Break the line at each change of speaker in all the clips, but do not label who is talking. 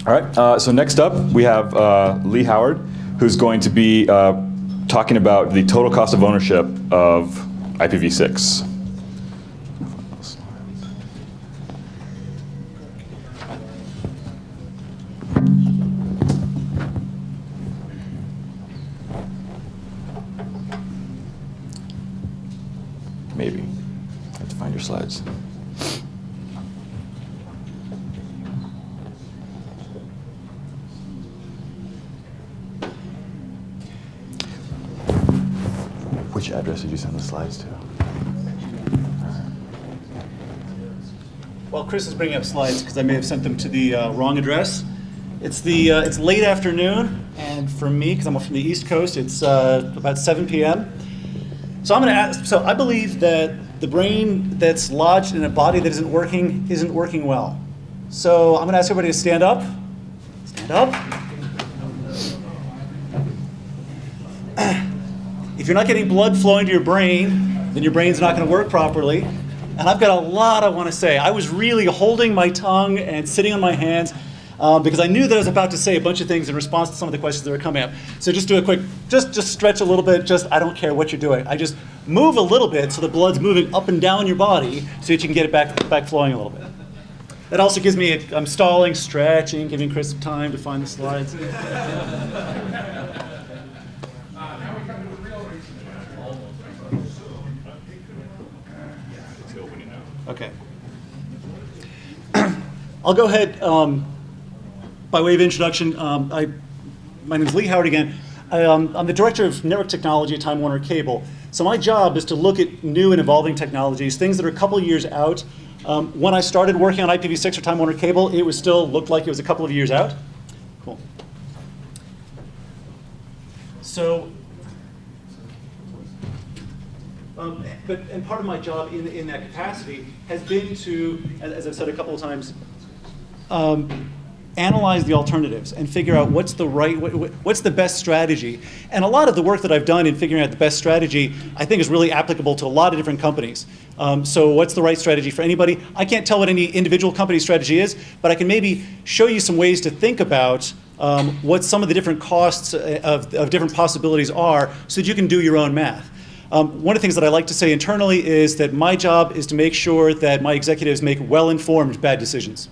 All right, so next up we have Lee Howard, who's going to be talking about the total cost of ownership of IPv6. Maybe. I have to find your slides. Which address did you send the slides to?
Well, Chris is bringing up slides because I may have sent them to the wrong address. It's late afternoon, and for me, because I'm from the East Coast, it's about 7 p.m. So I'm going to ask. So I believe that the brain that's lodged in a body that isn't working well. So I'm going to ask everybody to stand up. Stand up. If you're not getting blood flowing to your brain, then your brain's not going to work properly. And I've got a lot I want to say. I was really holding my tongue and sitting on my hands because I knew that I was about to say a bunch of things in response to some of the questions that were coming up. So just do a quick, just stretch a little bit. I don't care what you're doing. I just move a little bit so the blood's moving up and down your body so that you can get it back flowing a little bit. That also gives me, I'm stalling, stretching, giving Chris some time to find the slides. Okay. I'll go ahead, by way of introduction, my name is Lee Howard again. I'm the Director of Network Technology at Time Warner Cable. So my job is to look at new and evolving technologies, things that are a couple years out. When I started working on IPv6 for Time Warner Cable, it was still looked like it was a couple of years out. Cool. So, and part of my job in that capacity has been to, as I've said a couple of times, analyze the alternatives and figure out what's the best strategy. And a lot of the work that I've done in figuring out the best strategy, I think, is really applicable to a lot of different companies. So what's the right strategy for anybody? I can't tell what any individual company's strategy is, but I can maybe show you some ways to think about what some of the different costs of different possibilities are so that you can do your own math. One of the things that I like to say internally is that my job is to make sure that my executives make well-informed bad decisions.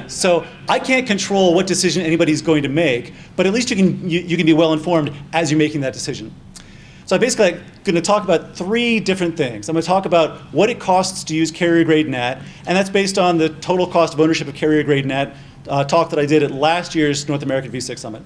So I can't control what decision anybody's going to make, but at least you can be well-informed as you're making that decision. So I'm basically going to talk about three different things. I'm going to talk about what it costs to use Carrier-Grade NAT, and that's based on the total cost of ownership of Carrier-Grade NAT talk that I did at last year's North American v6 Summit.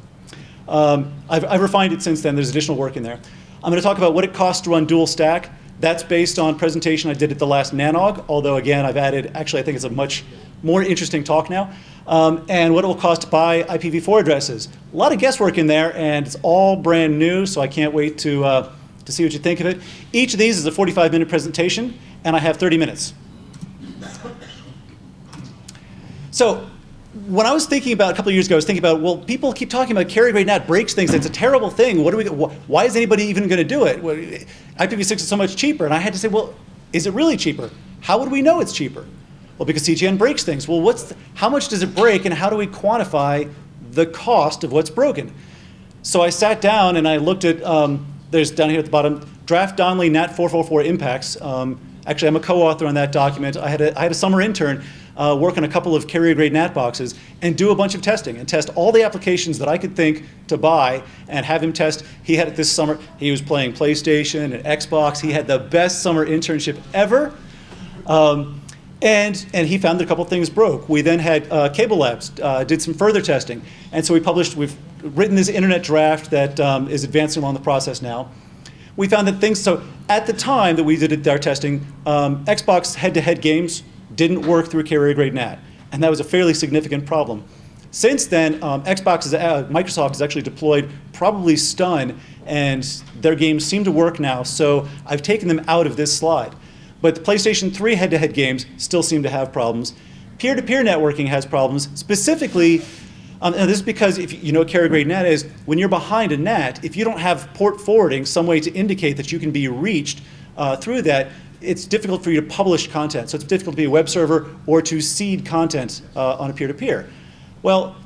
I've refined it since then. There's additional work in there. I'm going to talk about what it costs to run dual stack. That's based on a presentation I did at the last NANOG, although again, I've added, actually I think it's a much more interesting talk now, and what it will cost to buy IPv4 addresses. A lot of guesswork in there, and it's all brand new, so I can't wait to see what you think of it. Each of these is a 45-minute presentation, and I have 30 minutes. So, when I was thinking about, a couple of years ago, I was thinking about, well, people keep talking about Carrier-Grade NAT breaks things. It's a terrible thing. Why is anybody even going to do it? Well, IPv6 is so much cheaper. And I had to say, well, is it really cheaper? How would we know it's cheaper? Well, because CGN breaks things. Well, how much does it break, and how do we quantify the cost of what's broken? So I sat down and I looked at, there's down here at the bottom, Draft Donnelly NAT 444 impacts. Actually, I'm a co-author on that document. I had a summer intern work on a couple of Carrier-Grade NAT boxes and do a bunch of testing and test all the applications that I could think to buy and have him test. He had it this summer. He was playing PlayStation and Xbox. He had the best summer internship ever. And he found that a couple of things broke. We then had Cable Labs did some further testing. And so we've written this internet draft that is advancing along the process now. We found that so at the time that we did our testing, Xbox head-to-head games didn't work through Carrier-Grade NAT. And that was a fairly significant problem. Since then, Microsoft has actually deployed probably Stun, and their games seem to work now. So I've taken them out of this slide. But the PlayStation 3 head-to-head games still seem to have problems. Peer-to-peer networking has problems. Specifically, and this is because if you know what Carrier-Grade NAT is, when you're behind a NAT, if you don't have port forwarding, some way to indicate that you can be reached through that, it's difficult for you to publish content. So it's difficult to be a web server or to seed content on a peer-to-peer. Well,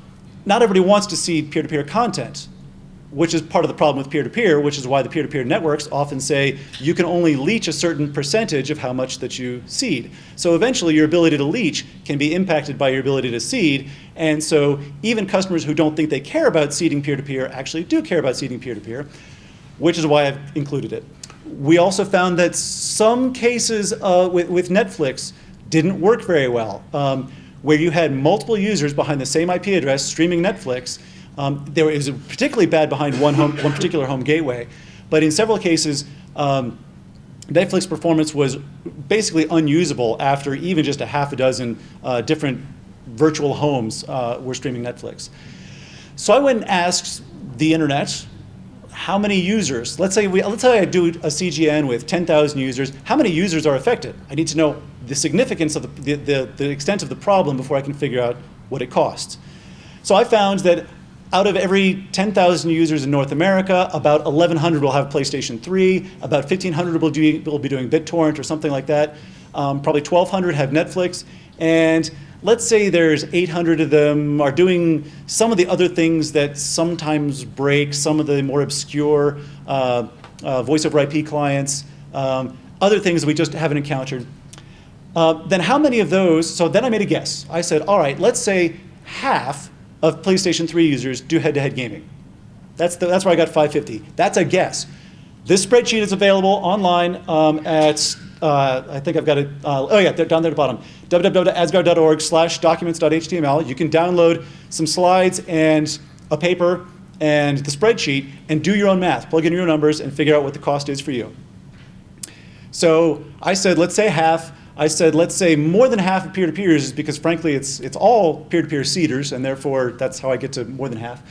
not everybody wants to seed peer-to-peer content, which is part of the problem with peer-to-peer, which is why the peer-to-peer networks often say you can only leech a certain percentage of how much that you seed. So eventually your ability to leech can be impacted by your ability to seed, and so even customers who don't think they care about seeding peer-to-peer actually do care about seeding peer-to-peer, which is why I've included it. We also found that some cases with Netflix didn't work very well, where you had multiple users behind the same IP address streaming Netflix. It was particularly bad behind one particular home gateway, but in several cases, Netflix performance was basically unusable after even just a half a dozen different virtual homes were streaming Netflix. So I went and asked the internet, how many users? Let's say I do a CGN with 10,000 users. How many users are affected? I need to know the significance of the extent of the problem before I can figure out what it costs. So I found that out of every 10,000 users in North America, about 1,100 will have PlayStation 3, about 1,500 will be doing BitTorrent or something like that. Probably 1,200 have Netflix, and let's say there's 800 of them are doing some of the other things that sometimes break, some of the more obscure voice over IP clients, other things that we just haven't encountered. Then how many of those, so then I made a guess. I said, all right, let's say half of PlayStation 3 users do head-to-head gaming. That's where I got 550. That's a guess. This spreadsheet is available online at, I think I've got it, oh yeah, down there at the bottom, www.asgard.org/documents.html. You can download some slides and a paper and the spreadsheet and do your own math, plug in your own numbers and figure out what the cost is for you. So I said, let's say half. I said, let's say more than half of peer-to-peers, because frankly, it's all peer-to-peer seeders, and therefore that's how I get to more than half.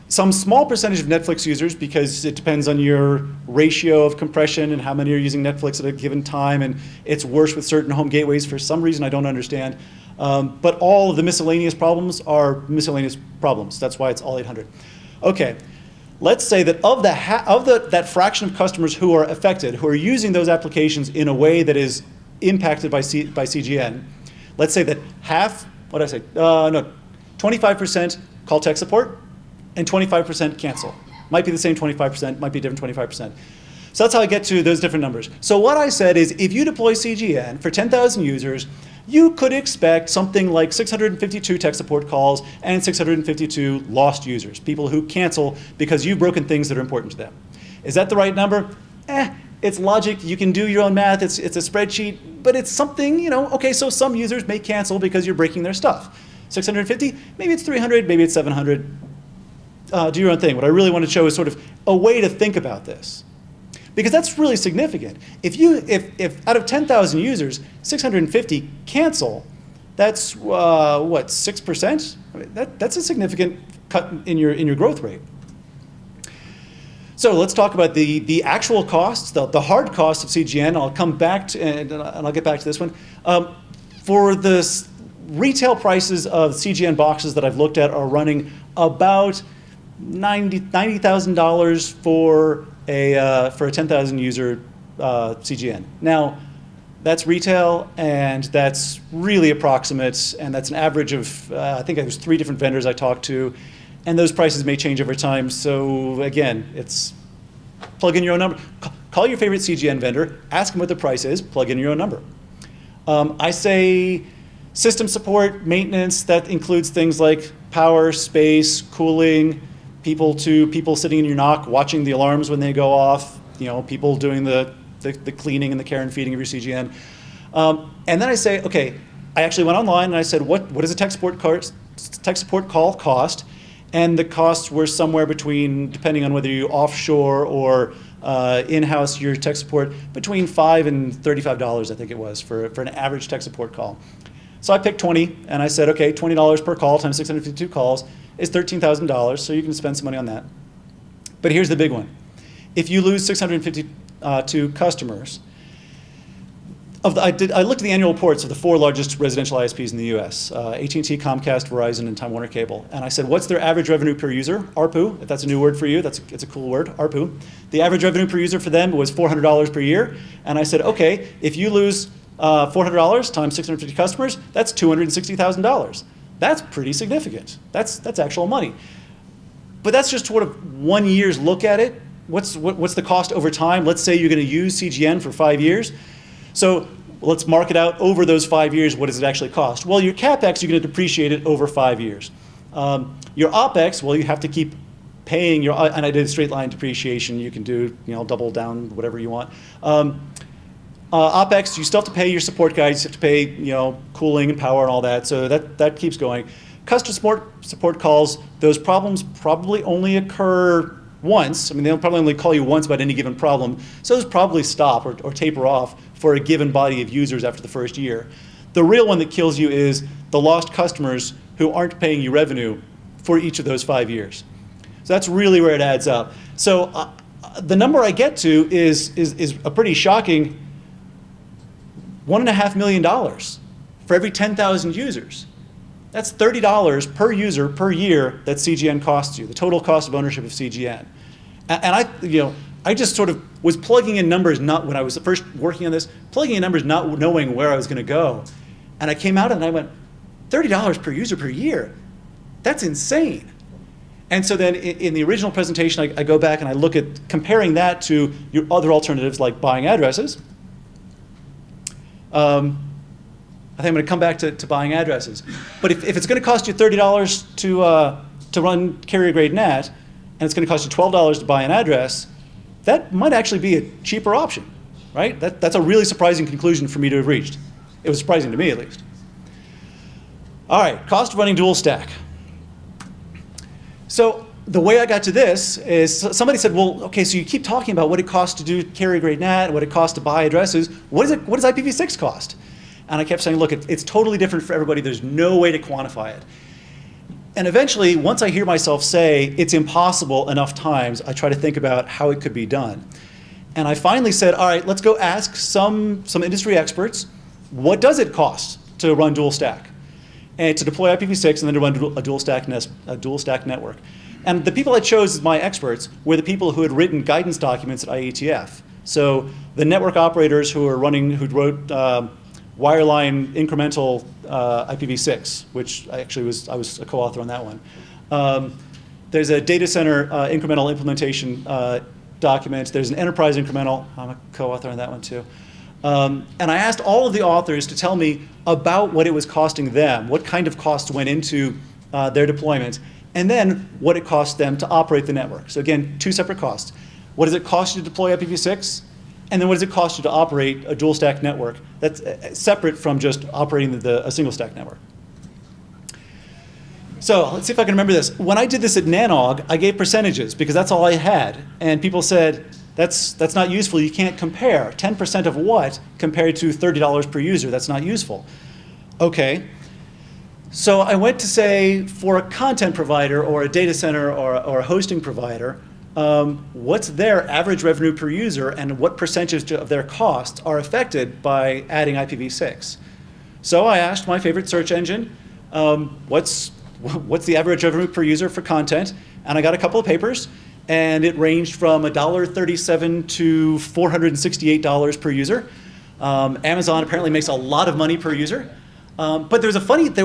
Some small percentage of Netflix users, because it depends on your ratio of compression and how many are using Netflix at a given time, and it's worse with certain home gateways for some reason I don't understand. But all of the miscellaneous problems are miscellaneous problems. That's why it's all 800. Okay. Let's say that of that fraction of customers who are affected, who are using those applications in a way that is impacted by CGN, let's say that half, what did I say? No, 25% call tech support and 25% cancel. Might be the same 25%, might be a different 25%. So that's how I get to those different numbers. So what I said is if you deploy CGN for 10,000 users, you could expect something like 652 tech support calls and 652 lost users, people who cancel because you've broken things that are important to them. Is that the right number? It's logic. You can do your own math. It's a spreadsheet, but it's something, okay, so some users may cancel because you're breaking their stuff. 650, maybe it's 300, maybe it's 700. Do your own thing. What I really want to show is sort of a way to think about this. Because that's really significant. If out of 10,000 users, 650 cancel, that's what, 6%? I mean, that's a significant cut in your growth rate. So let's talk about the actual costs, the hard costs of CGN. I'll come back to, and I'll get back to this one. For the retail prices of CGN boxes that I've looked at are running about $90,000 for a 10,000 user CGN. Now, that's retail, and that's really approximate, and that's an average of, I think it was 3 different vendors I talked to, and those prices may change over time. So again, it's plug in your own number. Call your favorite CGN vendor, ask them what the price is, plug in your own number. I say system support, maintenance, that includes things like power, space, cooling, people sitting in your NOC watching the alarms when they go off, people doing the cleaning and the care and feeding of your CGN. And then I say, okay, I actually went online and I said, what does a tech support call cost? And the costs were somewhere between, depending on whether you offshore or in-house your tech support, between $5 and $35, I think it was, for an average tech support call. So I picked 20, and I said, okay, $20 per call times 652 calls is $13,000, so you can spend some money on that. But here's the big one. If you lose 652 customers, I looked at the annual reports of the 4 largest residential ISPs in the US, AT&T, Comcast, Verizon, and Time Warner Cable. And I said, what's their average revenue per user? ARPU, if that's a new word for you, it's a cool word, ARPU. The average revenue per user for them was $400 per year. And I said, okay, if you lose $400 times 650 customers, that's $260,000. That's pretty significant. That's actual money. But that's just sort of 1 year's look at it. What's the cost over time? Let's say you're going to use CGN for 5 years. So let's mark it out over those 5 years. What does it actually cost? Well, your CapEx, you're going to depreciate it over 5 years. Your OpEx, well, you have to keep paying your, and I did straight line depreciation. You can do, double down, whatever you want. OpEx, you still have to pay your support guys. You have to pay, cooling and power and all that. So that keeps going. Customer support calls, those problems probably only occur once. I mean, they'll probably only call you once about any given problem. So those probably stop or taper off for a given body of users after the first year. The real one that kills you is the lost customers who aren't paying you revenue for each of those 5 years. So that's really where it adds up. So the number I get to is a pretty shocking $1.5 million for every 10,000 users. That's $30 per user per year that CGN costs you, the total cost of ownership of CGN. And I just sort of was plugging in numbers, not when I was first working on this, plugging in numbers not knowing where I was going to go. And I came out and I went, $30 per user per year? That's insane. And so then in the original presentation, I go back and I look at comparing that to your other alternatives like buying addresses. I think I'm going to come back to buying addresses. But if it's going to cost you $30 to run Carrier-Grade NAT, and it's going to cost you $12 to buy an address, that might actually be a cheaper option, right? That's a really surprising conclusion for me to have reached. It was surprising to me, at least. All right, cost of running dual stack. So the way I got to this is somebody said, well, okay, so you keep talking about what it costs to do Carrier-Grade NAT, what it costs to buy addresses. What does IPv6 cost? And I kept saying, look, it's totally different for everybody. There's no way to quantify it. And eventually, once I hear myself say it's impossible enough times, I try to think about how it could be done. And I finally said, all right, let's go ask some industry experts, what does it cost to run dual stack? And to deploy IPv6 and then to run a dual stack network. And the people I chose as my experts were the people who had written guidance documents at IETF. So the network operators who wrote wireline incremental IPv6, which I was a co-author on that one. There's a data center incremental implementation document. There's an enterprise incremental. I'm a co-author on that one too. And I asked all of the authors to tell me about what it was costing them, what kind of costs went into their deployment, and then what it cost them to operate the network. So again, two separate costs. What does it cost you to deploy IPv6? And then what does it cost you to operate a dual stack network that's separate from just operating a single stack network? So let's see if I can remember this. When I did this at Nanog, I gave percentages because that's all I had. And people said, that's not useful. You can't compare. 10% of what compared to $30 per user? That's not useful. Okay. So I went to say, for a content provider or a data center or a hosting provider, what's their average revenue per user and what percentage of their costs are affected by adding IPv6? So I asked my favorite search engine, what's the average revenue per user for content? And I got a couple of papers, and it ranged from $1.37 to $468 per user. Amazon apparently makes a lot of money per user. But there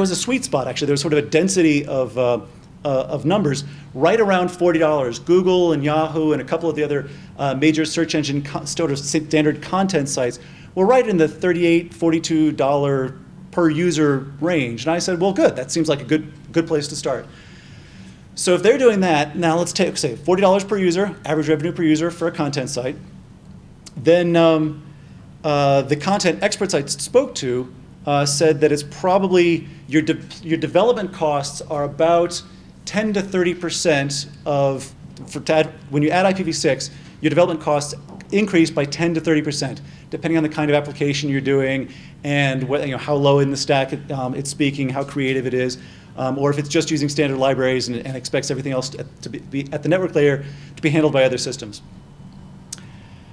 was a sweet spot, actually. There was sort of a density of numbers right around $40. Google and Yahoo and a couple of the other major search engine sort of standard content sites were right in the $38, $42 per user range. And I said, well, good. That seems like a good place to start. So if they're doing that, now let's take, say, $40 per user, average revenue per user for a content site. Then the content experts I spoke to said that it's probably your development costs are about 10 to 30% when you add IPv6, your development costs increase by 10 to 30%, depending on the kind of application you're doing and how low in the stack it's speaking, how creative it is, or if it's just using standard libraries and expects everything else to be at the network layer to be handled by other systems.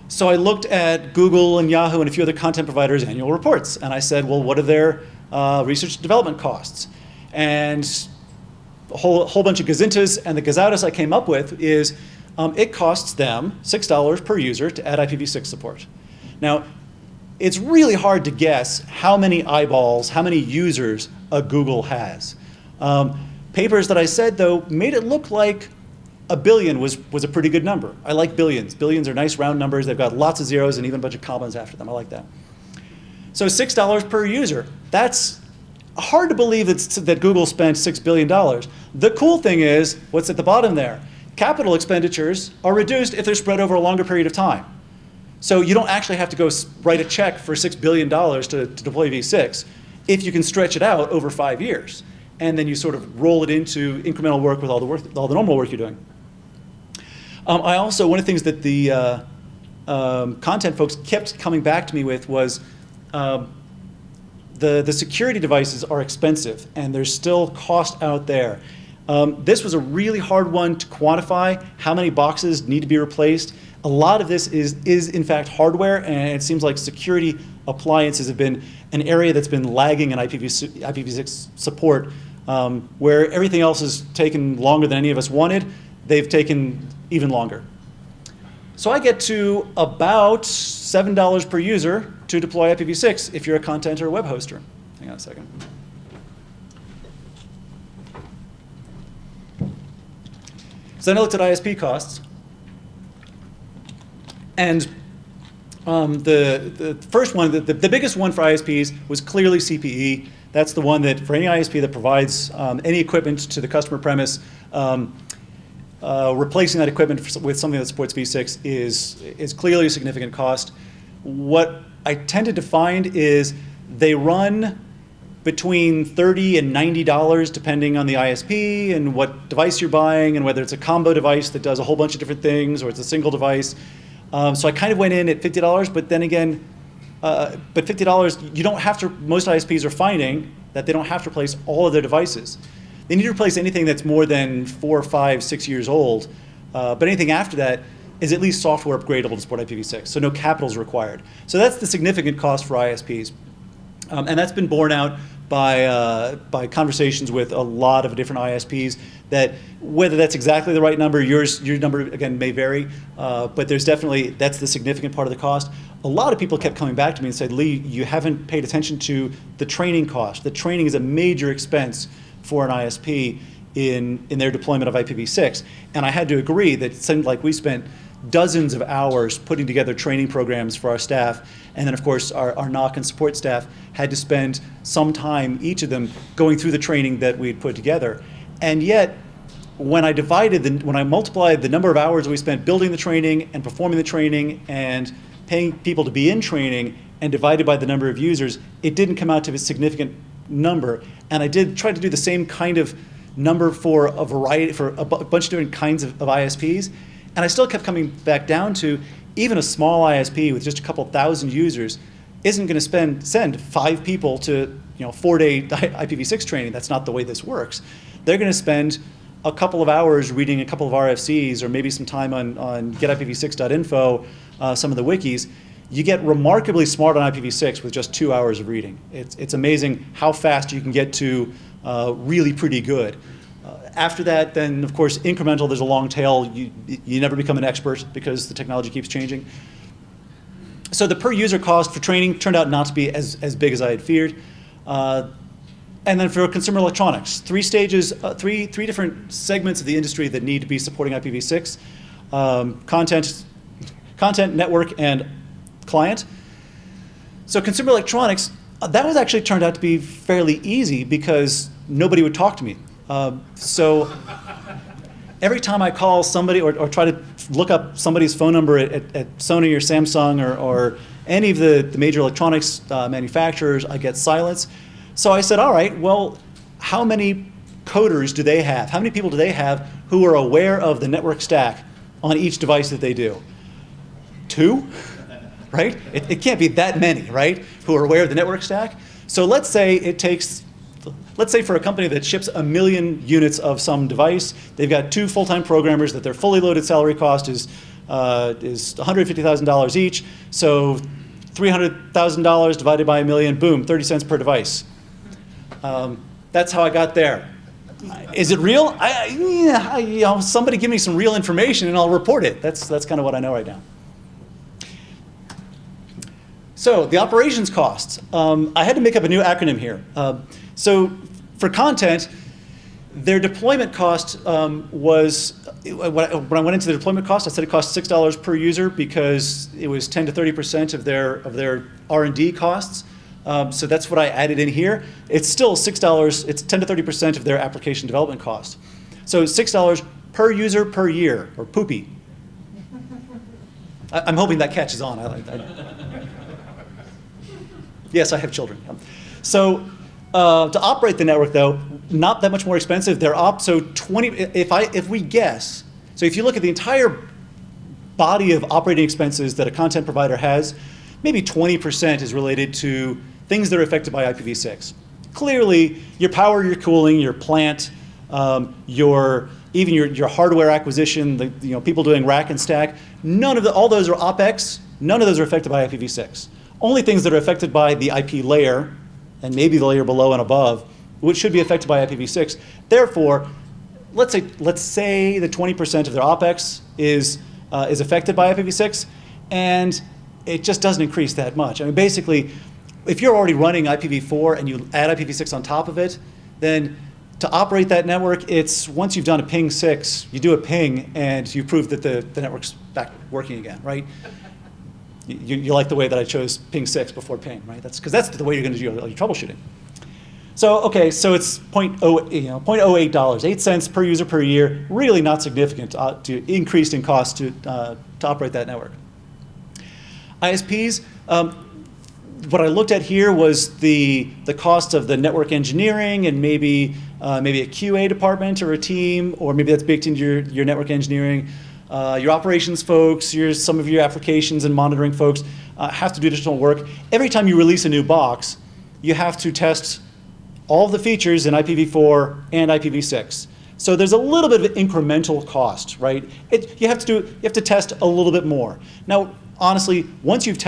So I looked at Google and Yahoo and a few other content providers' annual reports, and I said, well, what are their research and development costs? And a whole bunch of gazintas, and the gazoutas I came up with is it costs them $6 per user to add IPv6 support. Now, it's really hard to guess how many eyeballs, how many users a Google has. Papers that I said, though, made it look like a billion was a pretty good number. I like billions. Billions are nice round numbers. They've got lots of zeros and even a bunch of commas after them. I like that. So $6 per user. That's hard to believe that Google spent $6 billion. The cool thing is, what's at the bottom there? Capital expenditures are reduced if they're spread over a longer period of time. So you don't actually have to go write a check for $6 billion to deploy V6 if you can stretch it out over 5 years. And then you sort of roll it into incremental work with all the normal work you're doing. One of the things that the content folks kept coming back to me with was the security devices are expensive, and there's still cost out there. This was a really hard one to quantify how many boxes need to be replaced. A lot of this is in fact hardware, and it seems like security appliances have been an area that's been lagging in IPv6 support, where everything else has taken longer than any of us wanted. They've taken even longer. So I get to about $7 per user to deploy IPv6 if you're a content or a web hoster. Hang on a second. So then I looked at ISP costs. And the first one, the biggest one for ISPs was clearly CPE. That's the one that for any ISP that provides any equipment to the customer premise, replacing that equipment with something that supports V6 is clearly a significant cost. What I tended to find is they run between $30 and $90 depending on the ISP and what device you're buying and whether it's a combo device that does a whole bunch of different things or it's a single device. So I kind of went in at $50, but then again, but $50, you don't have to, most ISPs are finding that they don't have to replace all of their devices. They need to replace anything that's more than 4, 5, 6 years old, but anything after that is at least software upgradable to support IPv6, so no capital is required. So that's the significant cost for ISPs. And that's been borne out by conversations with a lot of different ISPs that whether that's exactly the right number, your number again may vary, but there's definitely, that's the significant part of the cost. A lot of people kept coming back to me and said, Lee, you haven't paid attention to the training cost. The training is a major expense for an ISP in their deployment of IPv6. And I had to agree that it seemed like we spent dozens of hours putting together training programs for our staff. And then, of course, our NOC and support staff had to spend some time, each of them, going through the training that we'd put together. And yet, when I multiplied the number of hours we spent building the training and performing the training and paying people to be in training and divided by the number of users, it didn't come out to a significant number. And I did try to do the same kind of number for a variety, for a bunch of different kinds of ISPs. And I still kept coming back down to even a small ISP with just a couple thousand users isn't going to send 5 people to 4-day IPv6 training. That's not the way this works. They're going to spend a couple of hours reading a couple of RFCs or maybe some time on getipv6.info, some of the wikis. You get remarkably smart on IPv6 with just 2 hours of reading. It's amazing how fast you can get to really pretty good. After that, then, of course, incremental, there's a long tail. You never become an expert because the technology keeps changing. So the per user cost for training turned out not to be as big as I had feared. And then for consumer electronics, 3 stages, three different segments of the industry that need to be supporting IPv6, content, network, and client. So consumer electronics, that was actually turned out to be fairly easy because nobody would talk to me. So every time I call somebody or try to look up somebody's phone number at Sony or Samsung or any of the major electronics manufacturers, I get silence. So I said, all right, well, how many coders do they have? How many people do they have who are aware of the network stack on each device that they do? 2, right? It can't be that many, right, who are aware of the network stack. So let's say it takes, let's say for a company that ships 1 million units of some device, they've got 2 full-time programmers that their fully loaded salary cost is $150,000 each. So $300,000 divided by 1 million, boom, 30 cents per device. That's how I got there. Is it real? Somebody give me some real information and I'll report it. That's kind of what I know right now. So the operations costs. I had to make up a new acronym here. So for content, Their deployment cost was, when I went into the deployment cost, I said it cost $6 per user because it was 10 to 30% of their R&D costs. So that's what I added in here. It's still $6, it's 10 to 30% of their application development cost. So $6 per user per year, or poopy. I'm hoping that catches on. Yes, I have children. So to operate the network, though, not that much more expensive. So 20. If we guess, so if you look at the entire body of operating expenses that a content provider has, maybe 20% is related to things that are affected by IPv6. Clearly, your power, your cooling, your plant, even your hardware acquisition, people doing rack and stack. All those are OpEx. None of those are affected by IPv6. Only things that are affected by the IP layer, and maybe the layer below and above, which should be affected by IPv6. Therefore, let's say that 20% of their OpEx is affected by IPv6, and it just doesn't increase that much. I mean, basically, if you're already running IPv4 and you add IPv6 on top of it, then to operate that network, it's once you've done a ping 6, you do a ping, and you prove that the network's back working again, right? You like the way that I chose ping 6 before ping, right? Because that's the way you're going to do your troubleshooting. So okay, so it's $0.08, 8 cents per user per year. Really not significant to increased in cost to operate that network. ISPs. What I looked at here was the cost of the network engineering and maybe a QA department or a team, or maybe that's baked into your network engineering. Your operations folks, some of your applications and monitoring folks have to do additional work. Every time you release a new box, you have to test all of the features in IPv4 and IPv6. So there's a little bit of incremental cost, right? You have to test a little bit more. Now, honestly, once you've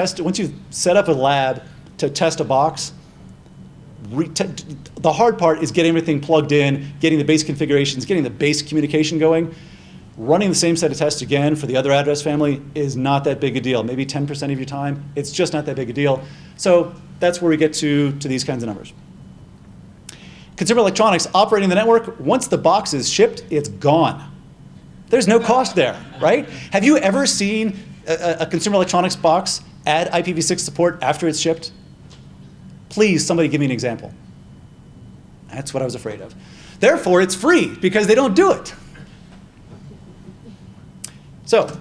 set up a lab to test a box, the hard part is getting everything plugged in, getting the base configurations, getting the base communication going. Running the same set of tests again for the other address family is not that big a deal. Maybe 10% of your time. It's just not that big a deal. So that's where we get to these kinds of numbers. Consumer electronics operating the network, once the box is shipped, it's gone. There's no cost there, right? Have you ever seen a consumer electronics box add IPv6 support after it's shipped? Please, somebody give me an example. That's what I was afraid of. Therefore, it's free because they don't do it. So,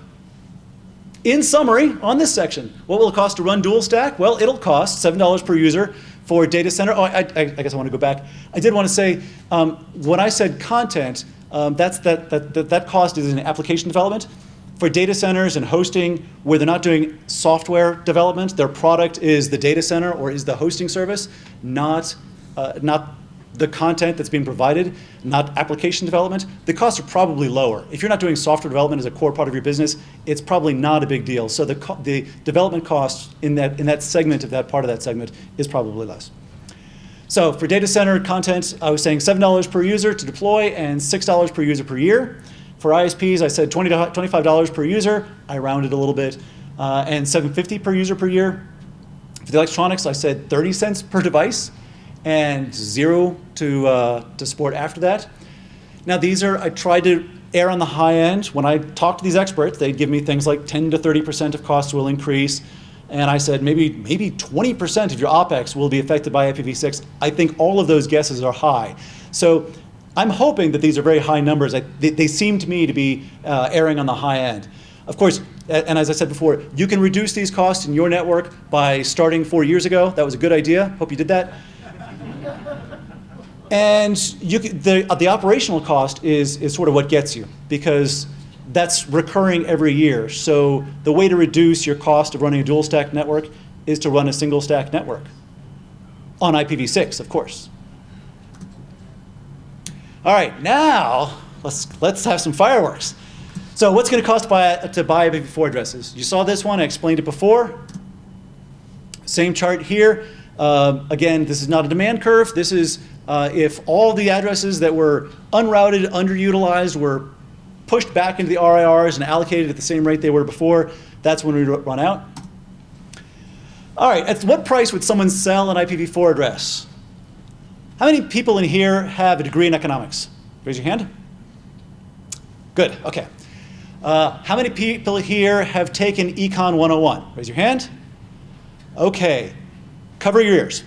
in summary, on this section, what will it cost to run dual stack? Well, it'll cost $7 per user for data center. Oh, I guess I want to go back. I did want to say, when I said content, that cost is in application development. For data centers and hosting, where they're not doing software development, their product is the data center or is the hosting service, not the content that's being provided, not application development, the costs are probably lower. If you're not doing software development as a core part of your business, it's probably not a big deal. So the development cost in that segment of that part of that segment is probably less. So for data center content, I was saying $7 per user to deploy and $6 per user per year. For ISPs, I said $20 to $25 per user. I rounded a little bit, and $7.50 per user per year. For the electronics, I said 30 cents per device, and 0 to support after that. Now I tried to err on the high end. When I talked to these experts, they'd give me things like 10 to 30% of costs will increase. And I said maybe 20% of your OpEx will be affected by IPv6. I think all of those guesses are high. So I'm hoping that these are very high numbers. They seem to me to be erring on the high end. Of course, and as I said before, you can reduce these costs in your network by starting 4 years ago. That was a good idea. Hope you did that. And the operational cost is sort of what gets you, because that's recurring every year. So the way to reduce your cost of running a dual stack network is to run a single stack network on IPv6, of course. All right, now let's have some fireworks. So what's going to cost to buy IPv4 addresses? You saw this one. I explained it before. Same chart here. Again, this is not a demand curve. This is if all the addresses that were unrouted, underutilized, were pushed back into the RIRs and allocated at the same rate they were before, that's when we run out. All right, at what price would someone sell an IPv4 address? How many people in here have a degree in economics? Raise your hand. Good, okay. How many people here have taken Econ 101? Raise your hand. Okay, cover your ears.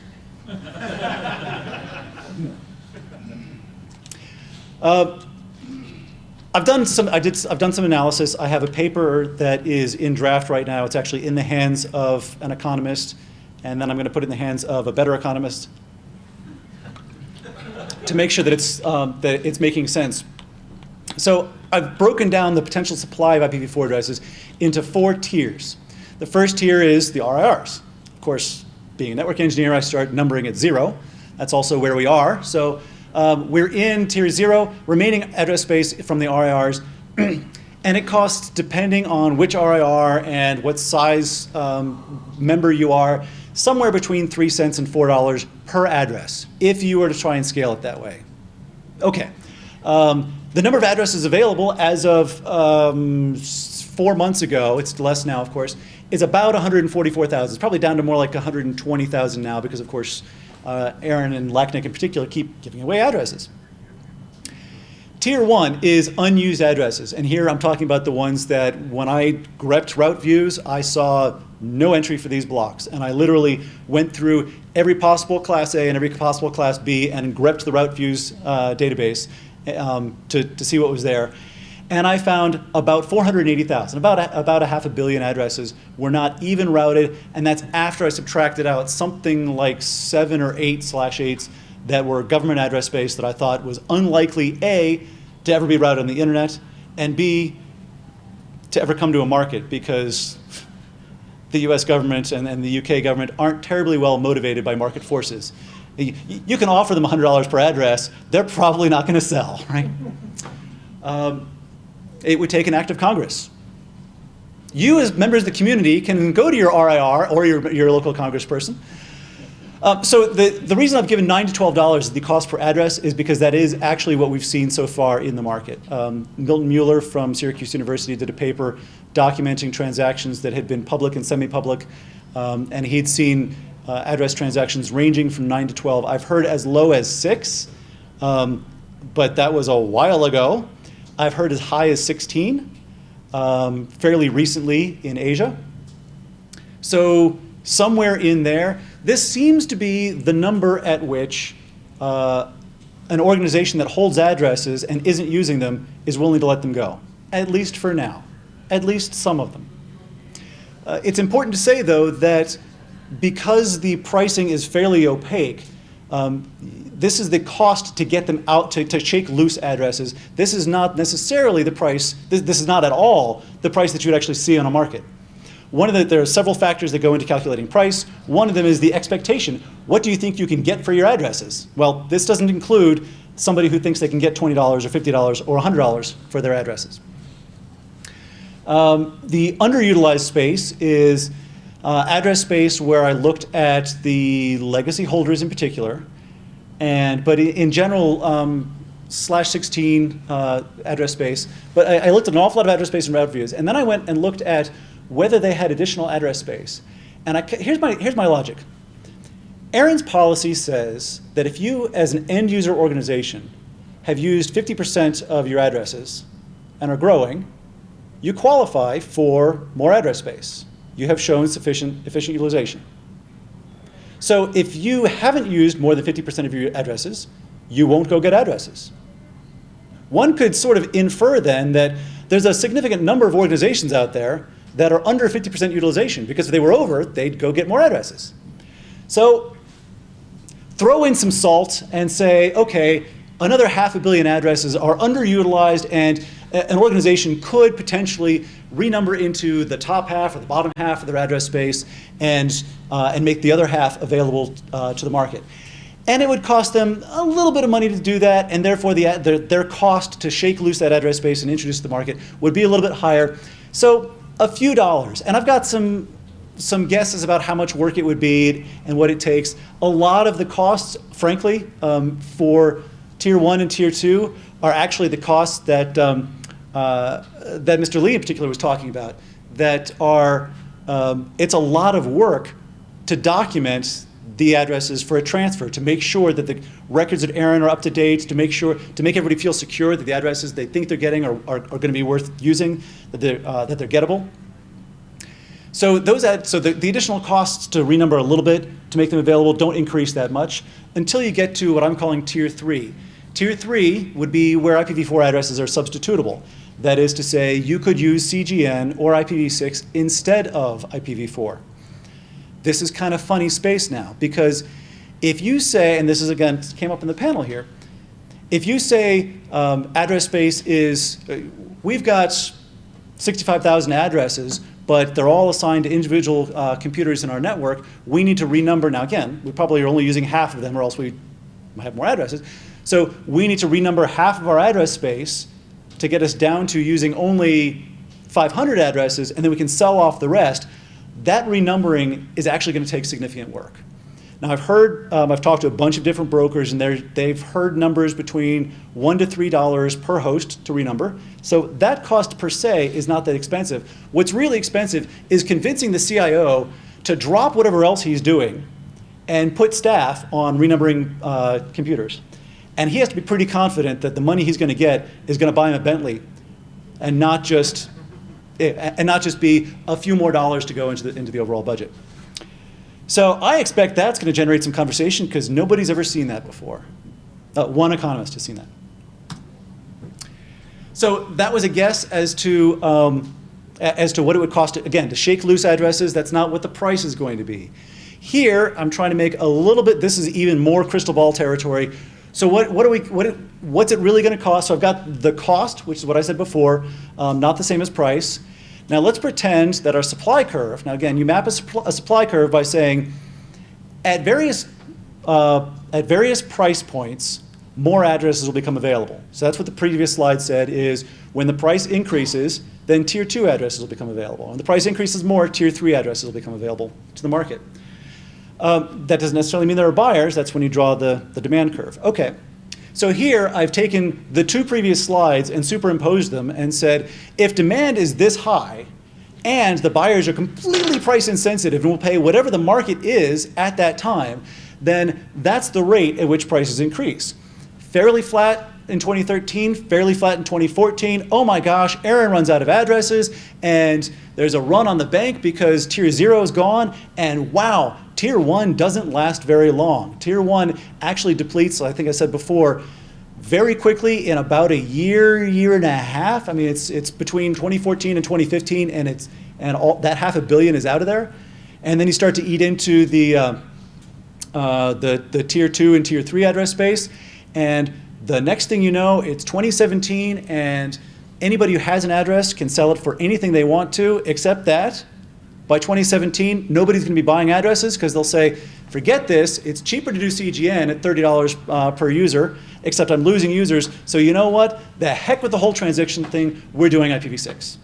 I've done some analysis. I have a paper that is in draft right now. It's actually in the hands of an economist, and then I'm going to put it in the hands of a better economist to make sure that it's making sense. So I've broken down the potential supply of IPv4 addresses into 4 tiers. The first tier is the RIRs. Of course, being a network engineer, I start numbering at 0. That's also where we are. So we're in tier 0, remaining address space from the RIRs, and it costs, depending on which RIR and what size member you are, somewhere between 3 cents and $4 per address, if you were to try and scale it that way. Okay. The number of addresses available as of 4 months ago, it's less now, of course, is about 144,000. It's probably down to more like 120,000 now because, of course, Aaron and LACNIC in particular keep giving away addresses. Tier 1 is unused addresses, and here I'm talking about the ones that when I grepped route views, I saw no entry for these blocks, and I literally went through every possible Class A and every possible Class B and grepped the route views database to see what was there. And I found about 480,000, about a half a billion addresses were not even routed, and that's after I subtracted out something like 7 or 8/8s that were government address space that I thought was unlikely, A, to ever be routed on the internet, and B, to ever come to a market, because the US government and the UK government aren't terribly well motivated by market forces. You can offer them $100 per address, they're probably not going to sell, right? It would take an act of Congress. You, as members of the community, can go to your RIR or your local congressperson. So the reason I've given $9 to $12 as the cost per address is because that is actually what we've seen so far in the market. Milton Mueller from Syracuse University did a paper documenting transactions that had been public and semi-public, and he'd seen address transactions ranging from 9 to 12. I've heard as low as 6, but that was a while ago. I've heard as high as 16, fairly recently in Asia. So somewhere in there, this seems to be the number at which an organization that holds addresses and isn't using them is willing to let them go, at least for now, at least some of them. It's important to say, though, that because the pricing is fairly opaque, this is the cost to get them out, to shake loose addresses. This is not necessarily the price, this is not at all the price that you would actually see on a market. There are several factors that go into calculating price. One of them is the expectation. What do you think you can get for your addresses? Well, this doesn't include somebody who thinks they can get $20 or $50 or $100 for their addresses. The underutilized space is address space where I looked at the legacy holders in particular, but in general, /16 address space. But I looked at an awful lot of address space and route views, and then I went and looked at whether they had additional address space. And here's my logic. Aaron's policy says that if you, as an end user organization, have used 50% of your addresses and are growing, you qualify for more address space. You have shown efficient utilization. So if you haven't used more than 50% of your addresses, you won't go get addresses. One could sort of infer then that there's a significant number of organizations out there that are under 50% utilization, because if they were over, they'd go get more addresses. So throw in some salt and say, okay, another half a billion addresses are underutilized, and an organization could potentially renumber into the top half or the bottom half of their address space and make the other half available to the market. And it would cost them a little bit of money to do that, and therefore their cost to shake loose that address space and introduce it to the market would be a little bit higher. So a few dollars. And I've got some guesses about how much work it would be and what it takes. A lot of the costs, frankly, for Tier 1 and Tier 2 are actually the costs that Mr. Lee in particular was talking about, that are, it's a lot of work to document the addresses for a transfer to make sure that the records at Aaron are up to date, to make everybody feel secure that the addresses they think they're getting are going to be worth using, that they're gettable. So the additional costs to renumber a little bit to make them available don't increase that much until you get to what I'm calling Tier 3. Tier 3 would be where IPv4 addresses are substitutable. That is to say, you could use CGN or IPv6 instead of IPv4. This is kind of funny space now, because if you say, and this is again, came up in the panel here, if you say address space is, we've got 65,000 addresses, but they're all assigned to individual computers in our network, we need to renumber. Now again, we probably are only using half of them, or else we have more addresses. So we need to renumber half of our address space to get us down to using only 500 addresses, and then we can sell off the rest. That renumbering is actually going to take significant work. Now I've talked to a bunch of different brokers, and they've heard numbers between $1 to $3 per host to renumber. So that cost per se is not that expensive. What's really expensive is convincing the CIO to drop whatever else he's doing and put staff on renumbering computers. And he has to be pretty confident that the money he's going to get is going to buy him a Bentley, and not just be a few more dollars to go into the overall budget. So I expect that's going to generate some conversation, because nobody's ever seen that before. One economist has seen that. So that was a guess as to what it would cost, again, to shake loose addresses. That's not what the price is going to be. Here, I'm trying to make a little bit, this is even more crystal ball territory. So what's it really going to cost? So I've got the cost, which is what I said before, not the same as price. Now let's pretend that our supply curve, now again, you map a supply curve by saying at various price points, more addresses will become available. So that's what the previous slide said, is when the price increases, then Tier 2 addresses will become available. When the price increases more, Tier 3 addresses will become available to the market. That doesn't necessarily mean there are buyers. That's when you draw the demand curve. Okay, so here I've taken the two previous slides and superimposed them and said, if demand is this high and the buyers are completely price insensitive and will pay whatever the market is at that time, then that's the rate at which prices increase. Fairly flat in 2013, fairly flat in 2014. Oh my gosh, Aaron runs out of addresses, and there's a run on the bank because Tier 0 is gone, and wow, Tier 1 doesn't last very long. Tier 1 actually depletes, I think I said before, very quickly in about a year, year and a half. I mean, it's between 2014 and 2015, and all that $500 million is out of there. And then you start to eat into the Tier 2 and Tier 3 address space, and the next thing you know, it's 2017, and anybody who has an address can sell it for anything they want to, except that by 2017, nobody's going to be buying addresses, because they'll say, forget this, it's cheaper to do CGN at $30 per user, except I'm losing users, so you know what? The heck with the whole transaction thing, we're doing IPv6.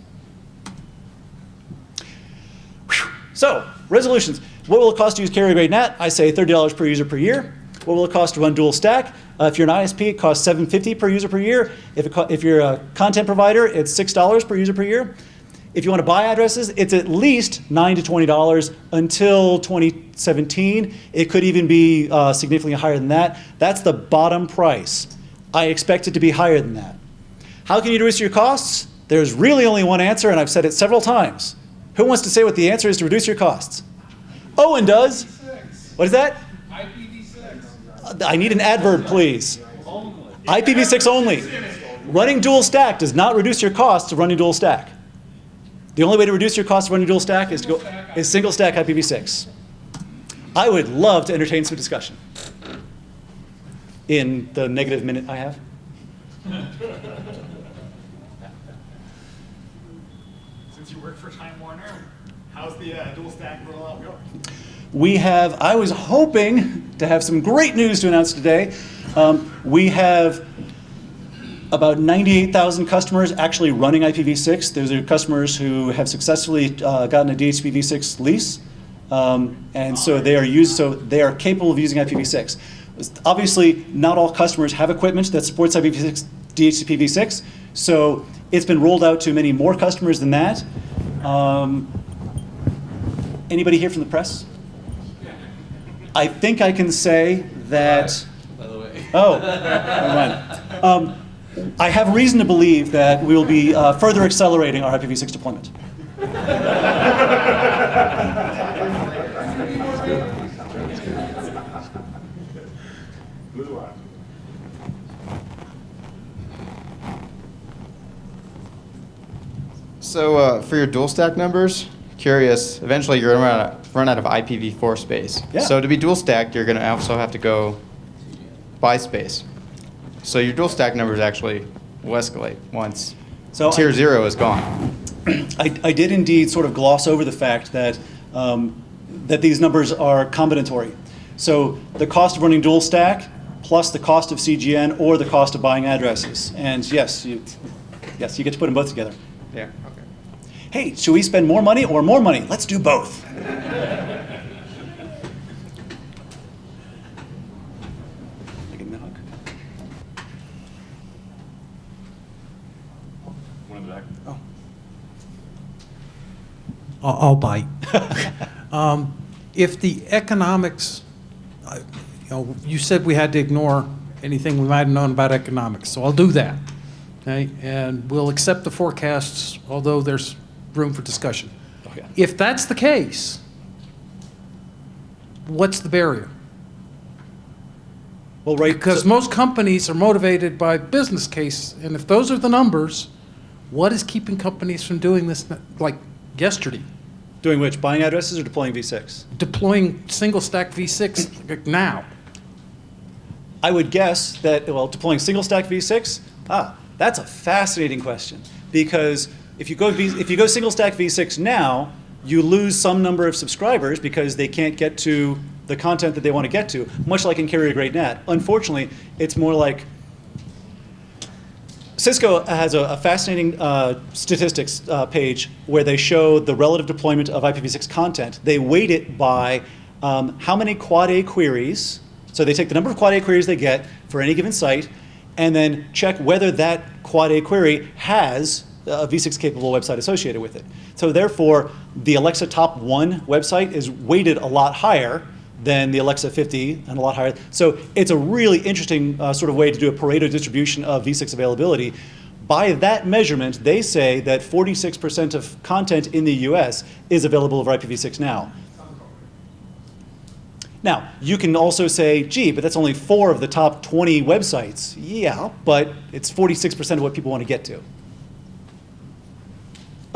Whew. So, resolutions. What will it cost to use Carrier-Grade NAT? I say $30 per user per year. What will it cost to run dual stack? If you're an ISP, it costs $750 per user per year. If you're a content provider, it's $6 per user per year. If you want to buy addresses, it's at least $9 to $20 until 2017. It could even be significantly higher than that. That's the bottom price. I expect it to be higher than that. How can you reduce your costs? There's really only one answer, and I've said it several times. Who wants to say what the answer is to reduce your costs? Owen does. What is that? IPv6. I need an adverb, please. IPv6 only. Running dual stack does not reduce your costs of running dual stack. The only way to reduce your cost of running dual stack is single stack IPv6. I would love to entertain some discussion in the negative minute I have.
Since you work for Time Warner, how's the dual stack rollout going?
I was hoping to have some great news to announce today. We have about 98,000 customers actually running IPv6. Those are customers who have successfully gotten a DHCP-v6 lease, and so they are capable of using IPv6. Obviously, not all customers have equipment that supports IPv6, DHCP-v6, so it's been rolled out to many more customers than that. Anybody here from the press? I think I can say that.
By the way.
Oh, never mind. I have reason to believe that we will be further accelerating our IPv6 deployment.
So for your dual stack numbers, curious, eventually you're going to run out of IPv4 space.
Yeah.
So to be dual stacked, you're going to also have to go buy space. So your dual stack numbers actually will escalate once tier 0 is gone.
I did indeed sort of gloss over the fact that that these numbers are combinatory. So the cost of running dual stack plus the cost of CGN or the cost of buying addresses. And yes, you get to put them both together.
Yeah. Okay.
Hey, should we spend more money or more money? Let's do both.
I'll bite. If the economics, you said we had to ignore anything we might have known about economics, so I'll do that. Okay, and we'll accept the forecasts, although there's room for discussion.
Oh, yeah.
If that's the case, what's the barrier?
Well, right,
Because most companies are motivated by business case, and if those are the numbers, what is keeping companies from doing this like yesterday?
doing which? Buying addresses or deploying V6?
Deploying single stack V6 like now.
I would guess that, well, deploying single stack V6, that's a fascinating question. Because if you go single stack V6 now, you lose some number of subscribers because they can't get to the content that they want to get to, much like in Carrier-Grade NAT. Unfortunately, it's more like Cisco has a fascinating statistics page where they show the relative deployment of IPv6 content. They weight it by how many quad A queries. So they take the number of quad A queries they get for any given site, and then check whether that quad A query has a V6 capable website associated with it. So therefore, the Alexa top 1 website is weighted a lot higher than the Alexa 50 and a lot higher. So it's a really interesting sort of way to do a Pareto distribution of V6 availability. By that measurement, they say that 46% of content in the US is available over IPv6 now. Now, you can also say, gee, but that's only 4 of the top 20 websites. Yeah, but it's 46% of what people want to get to.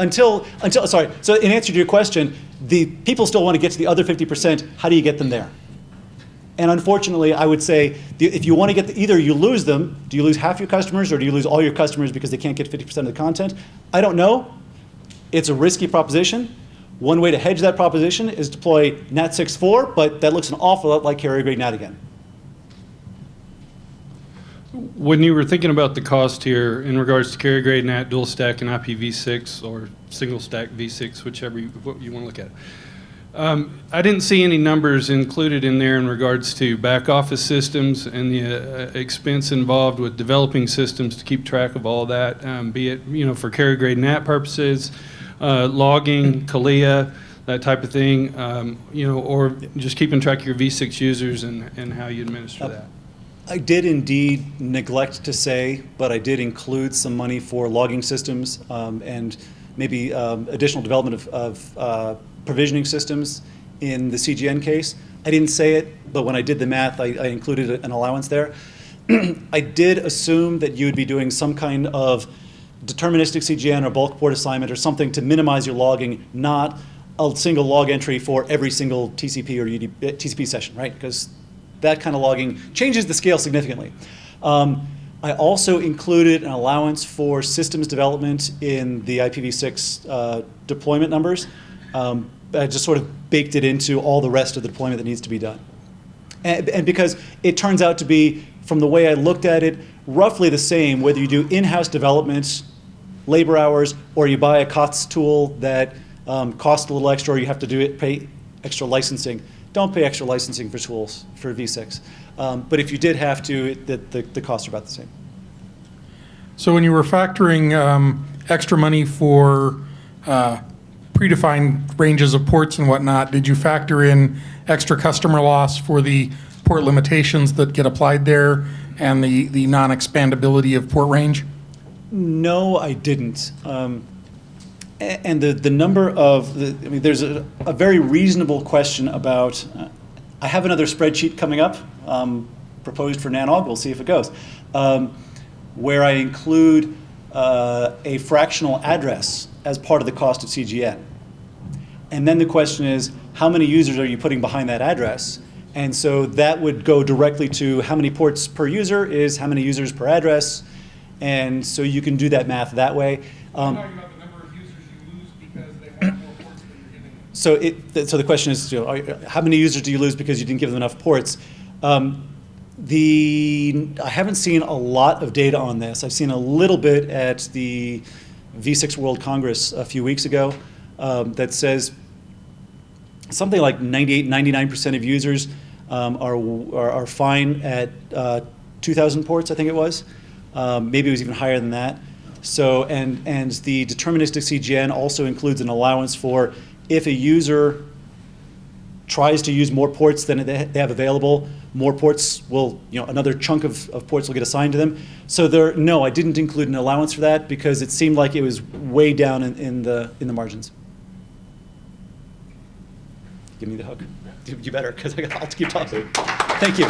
Sorry, so in answer to your question, the people still want to get to the other 50%. How do you get them there? And unfortunately, I would say if you want to get either you lose them, do you lose half your customers or do you lose all your customers because they can't get 50% of the content? I don't know. It's a risky proposition. One way to hedge that proposition is deploy NAT 6.4, but that looks an awful lot like Carrier-Grade NAT again.
When you were thinking about the cost here in regards to Carrier-Grade NAT, dual stack, and IPv6 or single stack V6, whichever you want to look at, I didn't see any numbers included in there in regards to back office systems and the expense involved with developing systems to keep track of all that, be it for Carrier-Grade NAT purposes, logging, CALIA, that type of thing, or just keeping track of your V6 users and how you administer that.
I did indeed neglect to say, but I did include some money for logging systems and maybe additional development of provisioning systems in the CGN case. I didn't say it, but when I did the math, I included an allowance there. I did assume that you would be doing some kind of deterministic CGN or bulk port assignment or something to minimize your logging, not a single log entry for every single TCP or TCP session, right? Because that kind of logging changes the scale significantly. I also included an allowance for systems development in the IPv6 deployment numbers. I just sort of baked it into all the rest of the deployment that needs to be done. And because it turns out to be, from the way I looked at it, roughly the same whether you do in-house development, labor hours, or you buy a COTS tool that costs a little extra, or you have to pay extra licensing. Don't pay extra licensing for tools for V6. But if you did have to, the costs are about the same.
So when you were factoring extra money for
predefined ranges of ports and whatnot, did you factor in extra customer loss for the port limitations that get applied there and the non-expandability of port range?
No, I didn't. And the number of, I mean, there's a very reasonable question about, I have another spreadsheet coming up, proposed for NANOG, we'll see if it goes, where I include a fractional address as part of the cost of CGN. And then the question is, how many users are you putting behind that address? And so that would go directly to how many ports per user is how many users per address. And so you can do that math that way.
I'm talking about the number of users you lose because they want more ports than you're giving them.
So the question is, how many users do you lose because you didn't give them enough ports? I haven't seen a lot of data on this. I've seen a little bit at the V6 World Congress a few weeks ago that says something like 98, 99% of users are fine at 2,000 ports, I think it was. Maybe it was even higher than that. So, and the deterministic CGN also includes an allowance for if a user tries to use more ports than they have available, more ports will, another chunk of ports will get assigned to them. So no, I didn't include an allowance for that because it seemed like it was way down in the margins. Give me the hook. You better, because I'll keep talking. Thank you.